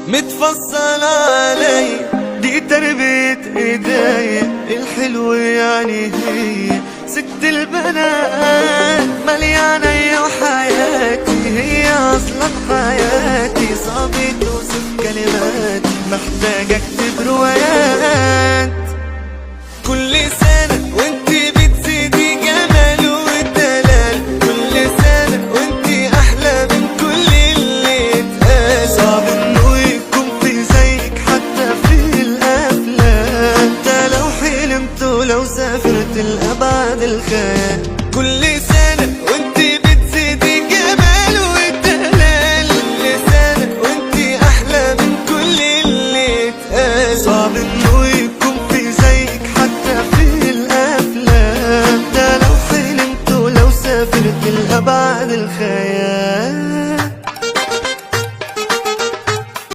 متفصل علي، دي تربية ايدي الحلوة يعني هي ست البنات، مليانة وحياتي هي اصلا حياتي، صعب توصف كلماتي محتاج اكتب روايات. كل سنة وانتي بتزيدي جمال ودلال، كل سنة وانتي احلى من كل اللي اتقال، صعب انه يكون في زيك حتى في الافلام، حتى لو حلمت ولو سافرت لابعد الخيال. كل سنة وانتي بتزيدي جمال ودلال، كل سنة وانتي احلى من كل اللي اتقال، صعب انه يكون في زيك حتى في الافلام، ده لو حلمت ولو سافرت لابعد الخيال.